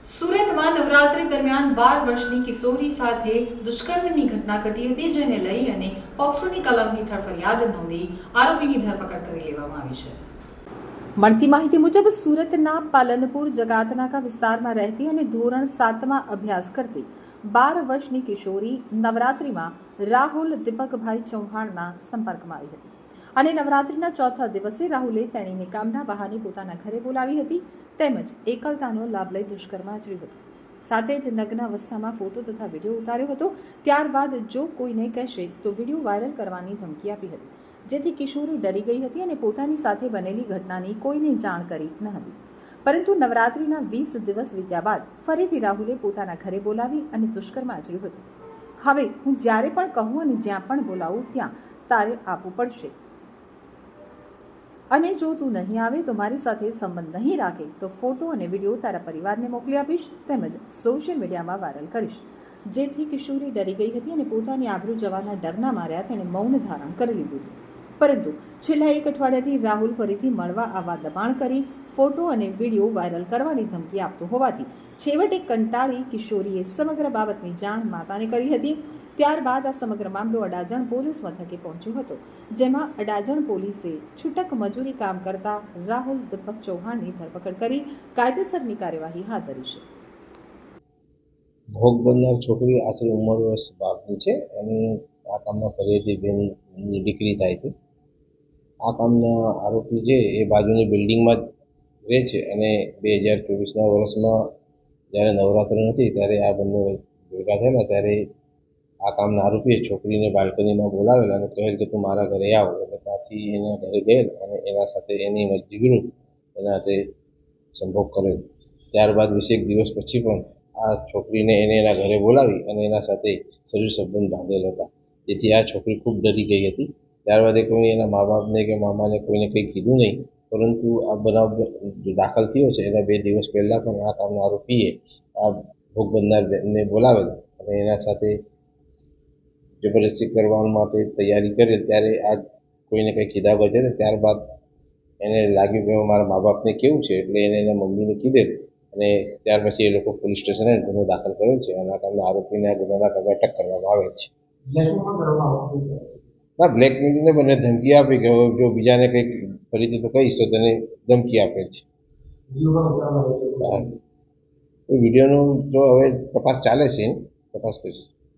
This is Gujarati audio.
સુરતમાં નવરાત્રી દરમિયાન 12 વર્ષની કિશોરી સાથે દુષ્કર્મની ઘટના ઘટી હતી, જેને લઈ અને પોક્સોની કલમ હેઠળ ફરિયાદ નોંધી આરોપીની ધરપકડ કરી લેવામાં આવી છે. મળતી માહિતી મુજબ સુરતના પાલનપુર જગાતનાકા વિસ્તારમાં રહેતી અને ધોરણ 7માં અભ્યાસ કરતી 12 વર્ષની કિશોરી નવરાત્રીમાં રાહુલ દીપકભાઈ ચૌહાણના સંપર્કમાં આવી હતી અને નવરાત્રીના ચોથા દિવસે રાહુલે તેણીને કામના બહાને પોતાના ઘરે બોલાવી હતી તેમજ એકલતાનો લાભ લઈ દુષ્કર્મ આચર્યું હતું. સાથે જ નગ્ન અવસ્થામાં ફોટો તથા વિડીયો ઉતાર્યો હતો. ત્યારબાદ જો કોઈને કહેશે તો વિડીયો વાયરલ કરવાની ધમકી આપી હતી, જેથી કિશોરી ડરી ગઈ હતી અને પોતાની સાથે બનેલી ઘટનાની કોઈને જાણ કરી ન હતી. પરંતુ નવરાત્રીના 20 દિવસ વીત્યા બાદ ફરીથી રાહુલે પોતાના ઘરે બોલાવી અને દુષ્કર્મ આચર્યું હતું. હવે હું જ્યારે પણ કહું અને જ્યાં પણ બોલાવું ત્યાં તારે આપવું પડશે અને જો તું નહીં આવે તો મારી સાથે સંબંધ નહીં રાખે તો ફોટો અને વિડીયો તારા પરિવારને મોકલી આપીશ તેમજ સોશિયલ મીડિયામાં વાયરલ કરીશ. જેથી કિશોરી ડરી ગઈ હતી અને પોતાની આબરૂ જવાના ડરના માર્યા તેણે મૌન ધારણ કરી લીધું હતું. પરંતુ છેલ્લા 1 અઠવાડિયાથી રાહુલ ફરીથી મળવા આવવા દબાણ કરી ફોટો અને વિડીયો વાયરલ કરવાની ધમકી આપતો હોવાથી છેવટે કંટાળી કિશોરીએ સમગ્ર બાબતની જાણ માતાને કરી હતી. ત્યારબાદ આ સમગ્ર મામલો અડાજણ પોલીસ મથકે પહોંચ્યો હતો, જેમાં અડાજણ પોલીસે છૂટક મજૂરી કામ કરતા રાહુલ દીપક ચૌહાણની ધરપકડ કરી કાયદેસરની કાર્યવાહી હાથ ધરી છે. ભોગ બનનાર છોકરી આશરે ઉંમર વર્ષ 12ની છે અને આ કામના ફરિયાદી બેનની દીકરી થાય છે. આ કામના આરોપી છે એ બાજુની બિલ્ડિંગમાં જ રહે છે અને 2024ના વર્ષમાં જ્યારે નવરાત્રિ હતી ત્યારે આ બંને ભેગા થયેલા ત્યારે આ કામના આરોપીએ છોકરીને બાલ્કનીમાં બોલાવેલા અને કહેલ કે તું મારા ઘરે આવ. એટલે ત્યાંથી એના ઘરે ગયેલ અને એના સાથે એની મરજી વિરુદ્ધ એના હાથે સંભોગ કરેલ. ત્યારબાદ 20 દિવસ પછી પણ આ છોકરીને એના ઘરે બોલાવી અને એના સાથે શરીર સંબંધ બાંધેલ હતા, જેથી આ છોકરી ખૂબ ડરી ગઈ હતી. ત્યારબાદ એ કોઈ એના મા બાપને કે મામાને કોઈને કંઈ કીધું નહીં, પરંતુ આ બનાવ દાખલ થયો છે એના 2 દિવસ પહેલાં પણ આ કામના આરોપીએ આ ભોગ બનનાર બેનને બોલાવેલ અને એના સાથે જબરદસ્તી કરવા માટે તૈયારી કરેલ. ત્યારે આ કોઈને કંઈ કીધા વગર ત્યારબાદ એને લાગ્યું કે મારા મા બાપને કેવું છે, એટલે એને એના મમ્મીને કીધેલ અને ત્યાર પછી એ લોકો પોલીસ સ્ટેશને ગુનો દાખલ કરેલ છે અને આ કામના આરોપીને આ ગુનાના કામે અટક કરવામાં આવે છે. ના, બ્લેકમેલિંગને બંને ધમકી આપી કે જો બીજાને કંઈક ફરીથી તો કહીશ તો તેને ધમકી આપે છે. વિડીયોનું તો હવે તપાસ ચાલે છે, તપાસ કરીશ.